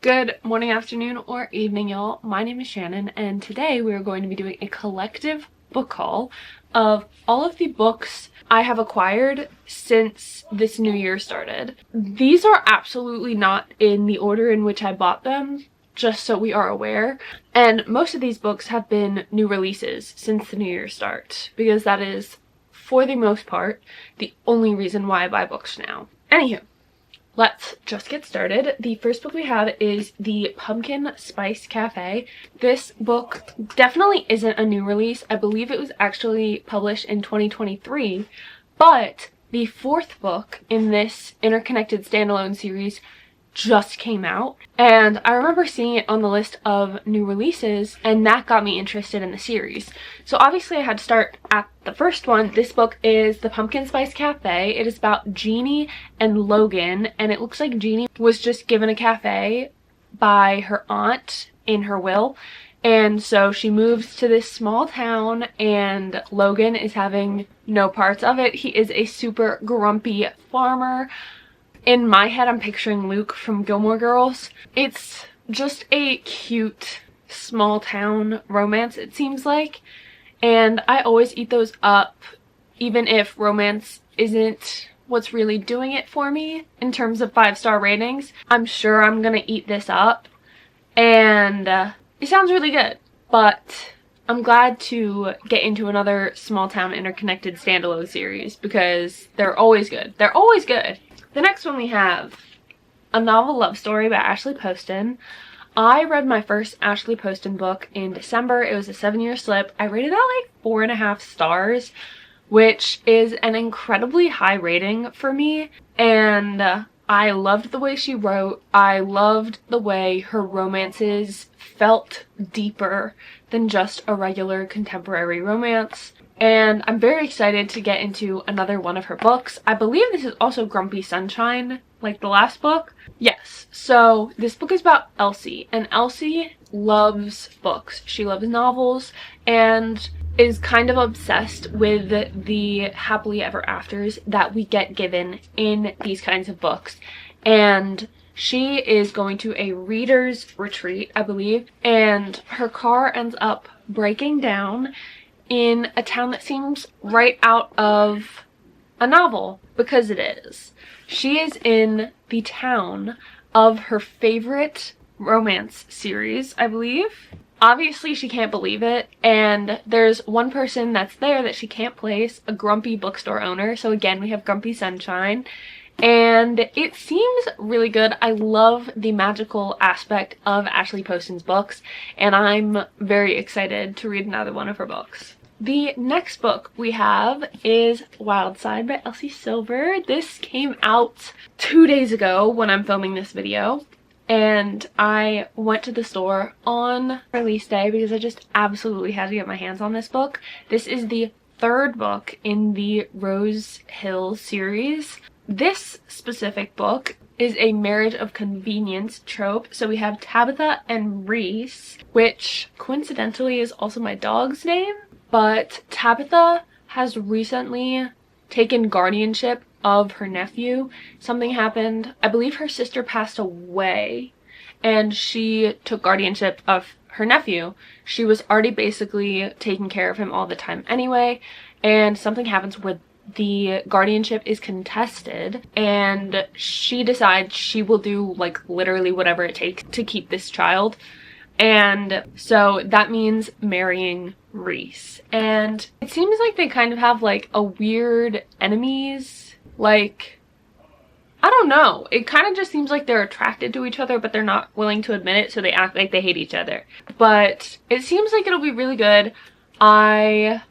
Good morning, afternoon, or evening, y'all. My name is Shannon, and today we are going to be doing a collective book haul of all of the books I have acquired since this new year started. These are absolutely not in the order in which I bought them, just so we are aware. And most of these books have been new releases since the new year start, because that is, for the most part, the only reason why I buy books now. Anywho. Let's just get started. The first book we have is The Pumpkin Spice Cafe. This book definitely isn't a new release. I believe it was actually published in 2023, but the fourth book in this interconnected standalone series just came out, and I remember seeing it on the list of new releases, and that got me interested in the series. So obviously I had to start at the first one. This book is The Pumpkin Spice Cafe. It is about Jeannie and Logan, and it looks like Jeannie was just given a cafe by her aunt in her will, and so she moves to this small town, and Logan is having no parts of it. He is a super grumpy farmer. In my head, I'm picturing Luke from Gilmore Girls. It's just a cute small town romance, it seems like, and I always eat those up, even if romance isn't what's really doing it for me in terms of 5-star ratings. I'm sure I'm gonna eat this up, and it sounds really good, but I'm glad to get into another small town interconnected standalone series because they're always good. They're always good. The next one we have A Novel Love Story by Ashley Poston. I read my first Ashley Poston book in December. It was a 7-year slip. I rated that like 4.5 stars, which is an incredibly high rating for me. And I loved the way she wrote. I loved the way her romances felt deeper than just a regular contemporary romance. And I'm very excited to get into another one of her books. I believe this is also Grumpy Sunshine, like the last book. Yes, so this book is about Elsie, and Elsie loves books. She loves novels and is kind of obsessed with the happily ever afters that we get given in these kinds of books. And she is going to a reader's retreat, I believe, and her car ends up breaking down in a town that seems right out of a novel, because it is. She is in the town of her favorite romance series, I believe. Obviously she can't believe it, and there's one person that's there that she can't place, a grumpy bookstore owner. So again, we have Grumpy Sunshine, and it seems really good. I love the magical aspect of Ashley Poston's books, and I'm very excited to read another one of her books. The next book we have is Wild Side by Elsie Silver. This came out 2 days ago when I'm filming this video, and I went to the store on release day because I just absolutely had to get my hands on this book. This is the third book in the Rose Hill series. This specific book is a marriage of convenience trope. So we have Tabitha and Reese, which coincidentally is also my dog's name. But Tabitha has recently taken guardianship of her nephew. Something happened. I believe her sister passed away, and she took guardianship of her nephew. She was already basically taking care of him all the time anyway, and something happens where the guardianship is contested, and she decides she will do like literally whatever it takes to keep this child. And so that means marrying Reese. And it seems like they kind of have like a weird enemies. Like, I don't know. It kind of just seems like they're attracted to each other, but they're not willing to admit it, so they act like they hate each other. But it seems like it'll be really good. I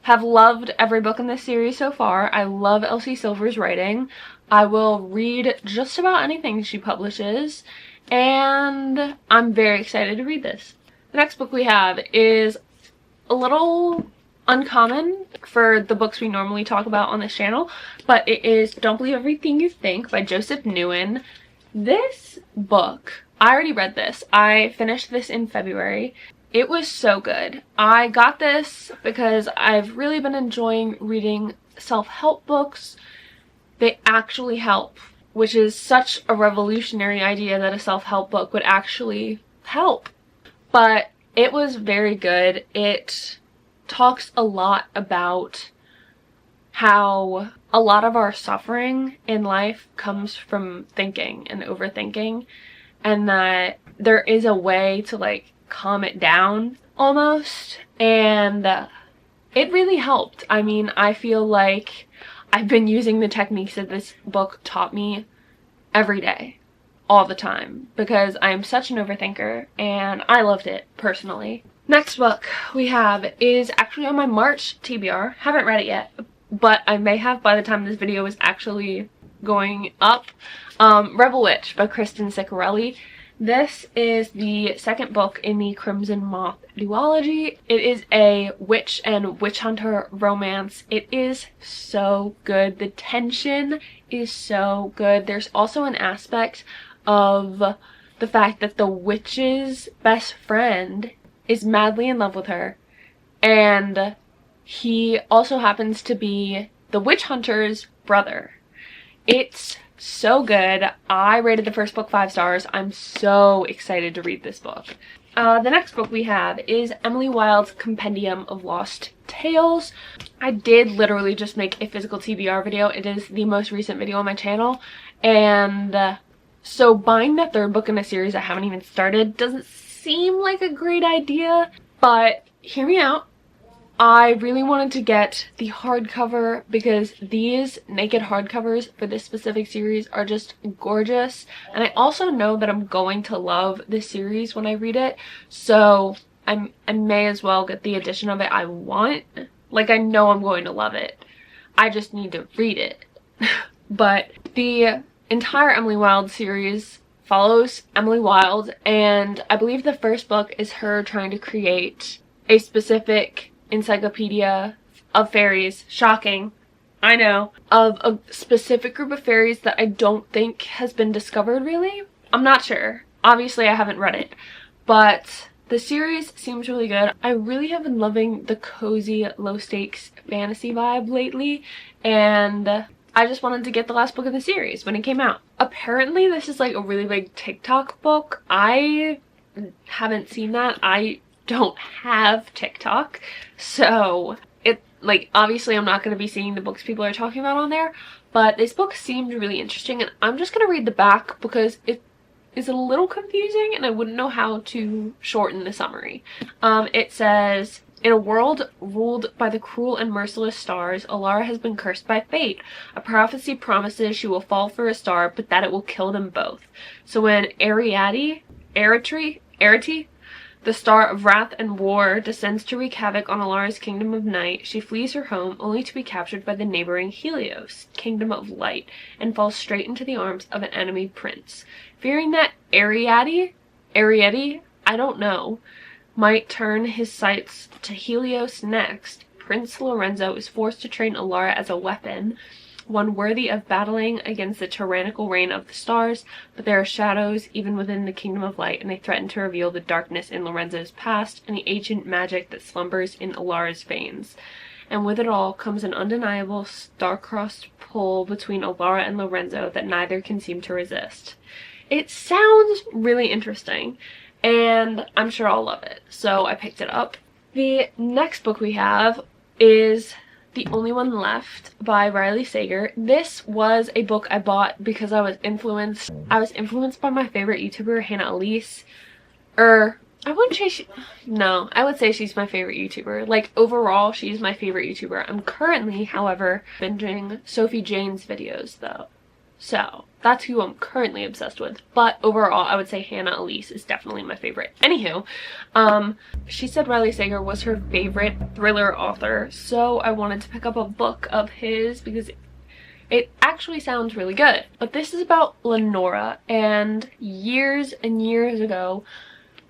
have loved every book in this series so far. I love Elsie Silver's writing. I will read just about anything she publishes, and I'm very excited to read this. The next book we have is a little uncommon for the books we normally talk about on this channel, but it is Don't Believe Everything You Think by Joseph Nguyen. This book, I already read this. I finished this in February. It was so good. I got this because I've really been enjoying reading self-help books. They actually help which is such a revolutionary idea that a self-help book would actually help. But it was very good. It talks a lot about how a lot of our suffering in life comes from thinking and overthinking, and that there is a way to like calm it down almost, and it really helped. I mean, I feel like I've been using the techniques that this book taught me every day, all the time, because I'm such an overthinker, and I loved it personally. Next book we have is actually on my March TBR. Haven't read it yet, but I may have by the time this video is actually going up. Rebel Witch by Kristen Ciccarelli. This is the second book in the Crimson Moth duology. It is a witch and witch hunter romance. It is so good. The tension is so good. There's also an aspect of the fact that the witch's best friend is madly in love with her, and he also happens to be the witch hunter's brother. It's so good. I rated the first book 5 stars. I'm so excited to read this book. The next book we have is Emily Wilde's Compendium of Lost Tales. I did literally just make a physical TBR video. It is the most recent video on my channel, and so buying the third book in a series I haven't even started doesn't seem like a great idea, but hear me out. I really wanted to get the hardcover because these naked hardcovers for this specific series are just gorgeous, and I also know that I'm going to love this series when I read it, so I may as well get the edition of it I want. Like, I know I'm going to love it. I just need to read it. But the entire Emily Wilde series follows Emily Wilde, and I believe the first book is her trying to create a specific encyclopedia of fairies. Shocking, I know. Of a specific group of fairies that I don't think has been discovered really. I'm not sure. Obviously I haven't read it, but the series seems really good. I really have been loving the cozy, low-stakes fantasy vibe lately, and I just wanted to get the last book in the series when it came out. Apparently this is like a really big TikTok book. I haven't seen that. I don't have TikTok, so it, like, obviously I'm not going to be seeing the books people are talking about on there, but this book seemed really interesting, and I'm just going to read the back because it is a little confusing and I wouldn't know how to shorten the summary. It says, in a world ruled by the cruel and merciless stars, Alara has been cursed by fate. A prophecy promises she will fall for a star, but that it will kill them both. So when Arete, the star of wrath and war, descends to wreak havoc on Alara's kingdom of night, she flees her home only to be captured by the neighboring Helios, kingdom of light, and falls straight into the arms of an enemy prince. Fearing that Arete, I don't know, might turn his sights to Helios next, Prince Lorenzo is forced to train Alara as a weapon, one worthy of battling against the tyrannical reign of the stars, but there are shadows even within the kingdom of light, and they threaten to reveal the darkness in Lorenzo's past and the ancient magic that slumbers in Alara's veins. And with it all comes an undeniable star-crossed pull between Alara and Lorenzo that neither can seem to resist. It sounds really interesting, and I'm sure I'll love it, so I picked it up. The next book we have is The Only One Left by Riley Sager. This was a book I bought because I was influenced by my favorite YouTuber, Hannah Elise. I wouldn't say I would say she's my favorite YouTuber. Like, overall, she's my favorite YouTuber. I'm currently, however, binging Sophie Jane's videos though. So, that's who I'm currently obsessed with. But overall, I would say Hannah Elise is definitely my favorite. Anywho, she said Riley Sager was her favorite thriller author, so I wanted to pick up a book of his because it actually sounds really good. But this is about Lenora, and years ago,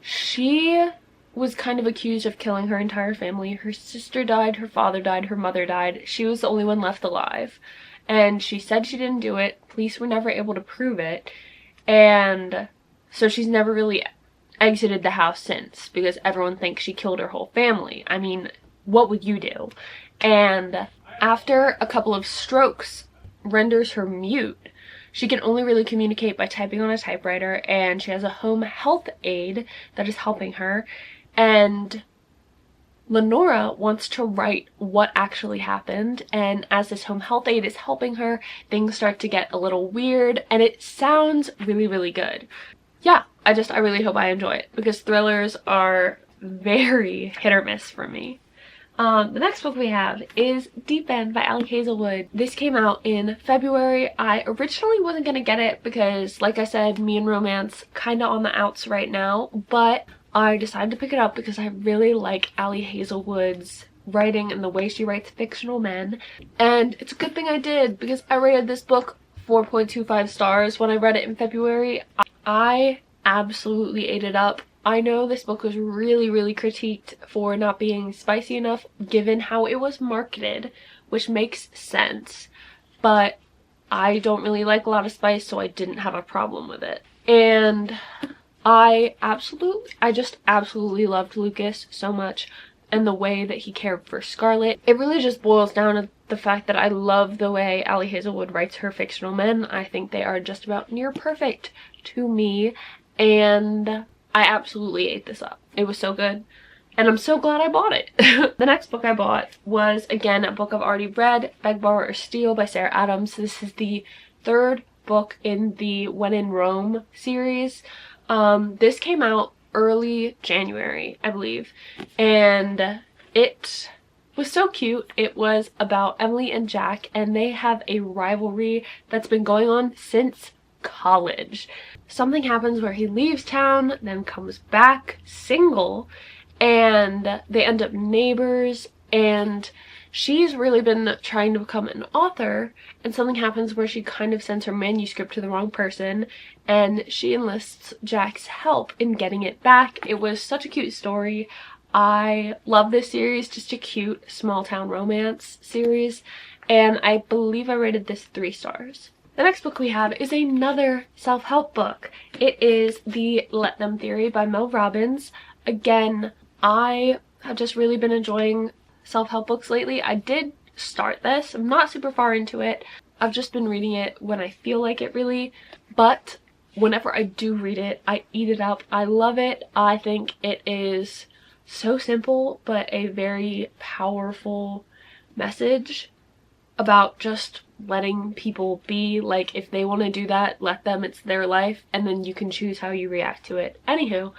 she was kind of accused of killing her entire family. Her sister died, her father died, her mother died. She was the only one left alive. And she said she didn't do it. Police were never able to prove it. And so she's never really exited the house since because everyone thinks she killed her whole family. I mean, what would you do? And after a couple of strokes renders her mute, She can only really communicate by typing on a typewriter, and she has a home health aide that is helping her. And Lenora wants to write what actually happened, and as this home health aide is helping her, things start to get a little weird, and it sounds really, really good. Yeah, I really hope I enjoy it, because thrillers are very hit or miss for me. The next book we have is Deep End by Ali Hazelwood. This came out in February. I originally wasn't gonna get it because, like I said, me and romance kind of on the outs right now, but I decided to pick it up because I really like Ali Hazelwood's writing and the way she writes fictional men. And it's a good thing I did, because I rated this book 4.25 stars when I read it in February. I absolutely ate it up. I know this book was really, really critiqued for not being spicy enough given how it was marketed, which makes sense, but I don't really like a lot of spice, so I didn't have a problem with it. And I just absolutely loved Lucas so much, and the way that he cared for Scarlett. It really just boils down to the fact that I love the way Ali Hazelwood writes her fictional men. I think they are just about near perfect to me, and I absolutely ate this up. It was so good, and I'm so glad I bought it. The next book I bought was, again, a book I've already read, Beg, Borrow, or Steal by Sarah Adams. This is the third book in the When in Rome series. This came out early January, I believe, and it was so cute. It was about Emily and Jack, and they have a rivalry that's been going on since college. Something happens where he leaves town, then comes back single, and they end up neighbors, and she's really been trying to become an author, and something happens where she kind of sends her manuscript to the wrong person, and she enlists Jack's help in getting it back. It was such a cute story. I love this series, just a cute small town romance series, and I believe I rated this 3 stars. The next book we have is another self-help book. It is The Let Them Theory by Mel Robbins. Again, I have just really been enjoying self-help books lately. I did start this. I'm not super far into it. I've just been reading it when I feel like it, really. But whenever I do read it, I eat it up. I love it. I think it is so simple, but a very powerful message about just letting people be. Like, if they want to do that, let them. It's their life, and then you can choose how you react to it. Anywho,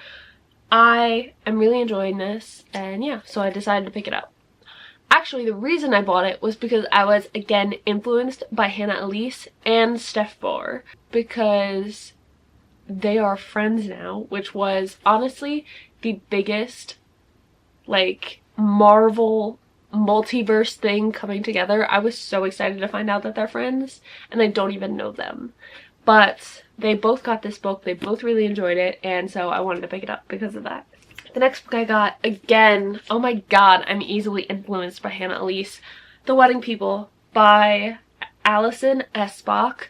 I am really enjoying this, and yeah, so I decided to pick it up. Actually, the reason I bought it was because I was, again, influenced by Hannah Elise and Steph Bohr, because they are friends now, which was honestly the biggest, like, Marvel multiverse thing coming together. I was so excited to find out that they're friends, and I don't even know them. But they both got this book, they both really enjoyed it, and so I wanted to pick it up because of that. The next book I got, again, oh my god, I'm easily influenced by Hannah Elise, The Wedding People by Allison S. Bach.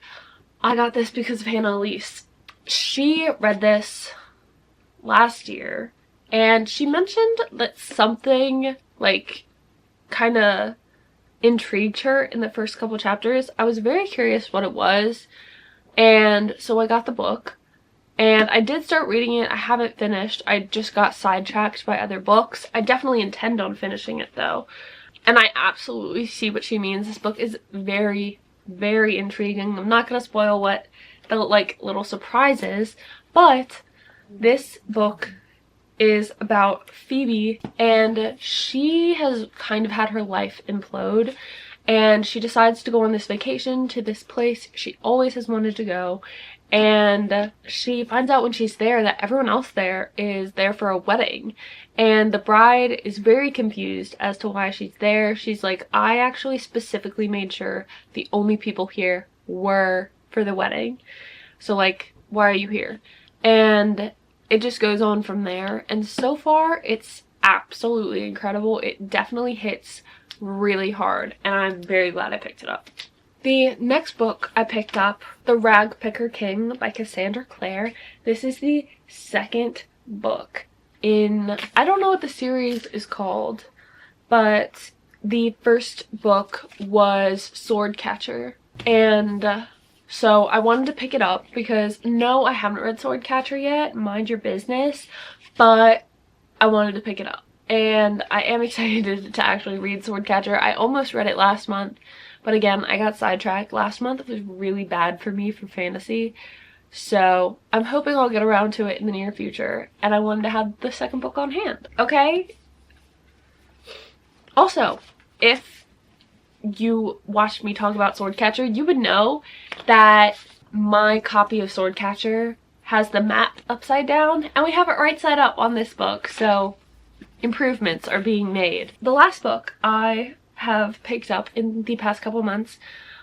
I got this because of Hannah Elise. She read this last year, and she mentioned that something, like, kind of intrigued her in the first couple chapters. I was very curious what it was, and so I got the book, and I did start reading it. I haven't finished. I just got sidetracked by other books. I definitely intend on finishing it though, and I absolutely see what she means. This book is very, very intriguing. I'm not gonna spoil what the, like, little surprise is, but this book is about Phoebe, and she has kind of had her life implode, and she decides to go on this vacation to this place she always has wanted to go, and she finds out when she's there that everyone else there is there for a wedding, and the bride is very confused as to why she's there. She's like, I actually specifically made sure the only people here were for the wedding, so, like, why are you here? And it just goes on from there, and so far it's absolutely incredible. It definitely hits really hard, and I'm very glad I picked it up. The next book I picked up, The Rag Picker King by Cassandra Clare. This is the second book in, I don't know what the series is called, but the first book was Sword Catcher, and So I wanted to pick it up because no, I haven't read Swordcatcher yet, mind your business, but I wanted to pick it up. And I am excited to actually read Swordcatcher. I almost read it last month, but again, I got sidetracked. Last month was really bad for me for fantasy. So I'm hoping I'll get around to it in the near future. And I wanted to have the second book on hand. Okay? Also, if you watched me talk about Swordcatcher, you would know that my copy of Swordcatcher has the map upside down, and we have it right side up on this book, so improvements are being made. The last book I have picked up in the past couple months,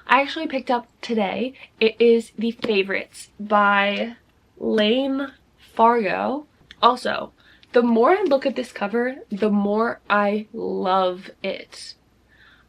I actually picked up today. It is The Favorites by Lane Fargo. Also, the more I look at this cover, the more I love it.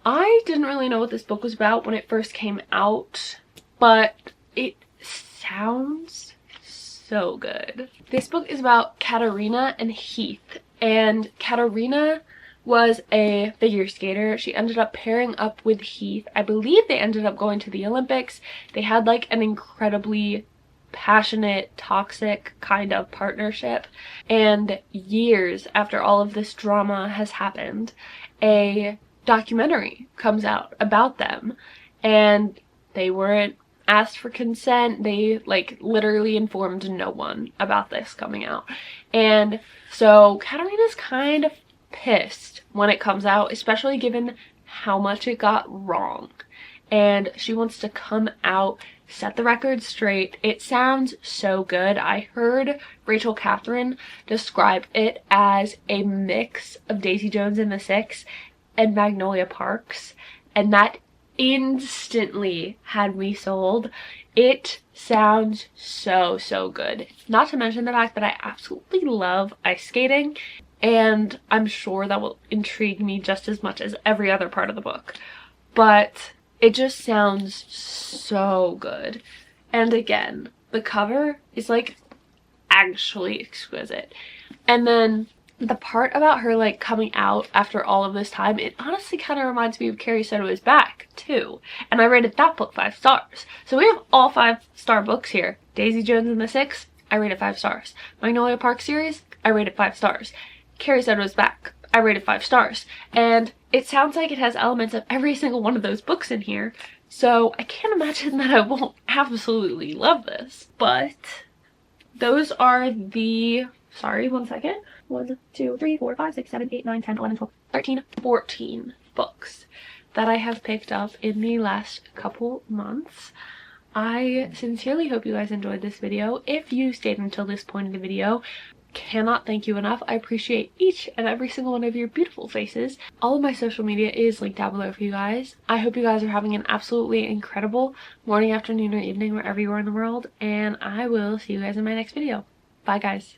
I didn't really know what this book was about when it first came out, but it sounds so good. This book is about Katarina and Heath, and Katarina was a figure skater. She ended up pairing up with Heath. I believe they ended up going to the Olympics. They had like an incredibly passionate, toxic kind of partnership, and years after all of this drama has happened, a documentary comes out about them, and they weren't asked for consent. They like literally informed no one about this coming out, and so Katarina's kind of pissed when it comes out, especially given how much it got wrong, and she wants to come out, set the record straight. It sounds so good. I heard Rachel Catherine describe it as a mix of Daisy Jones and the Six and Magnolia Parks, and that instantly had me sold. It sounds so good. Not to mention the fact that I absolutely love ice skating, and I'm sure that will intrigue me just as much as every other part of the book. But it just sounds so good. And again, the cover is like actually exquisite. And then the part about her like coming out after all of this time, it honestly kind of reminds me of Carrie Said It Was Back too. And I rated that book 5 stars. So we have all 5-star books here. Daisy Jones and the Six, I rated 5 stars. Magnolia Park series, I rated 5 stars. Carrie Said It Was Back, I rated 5 stars. And it sounds like it has elements of every single one of those books in here. So I can't imagine that I won't absolutely love this. But those are the, sorry, one second. 1, 2, 3, 4, 5, 6, 7, 8, 9, 10, 11, 12, 13, 14 books that I have picked up in the last couple months. I sincerely hope you guys enjoyed this video. If you stayed until this point in the video, cannot thank you enough. I appreciate each and every single one of your beautiful faces. All of my social media is linked down below for you guys. I hope you guys are having an absolutely incredible morning, afternoon, or evening wherever you are in the world, and I will see you guys in my next video. Bye guys.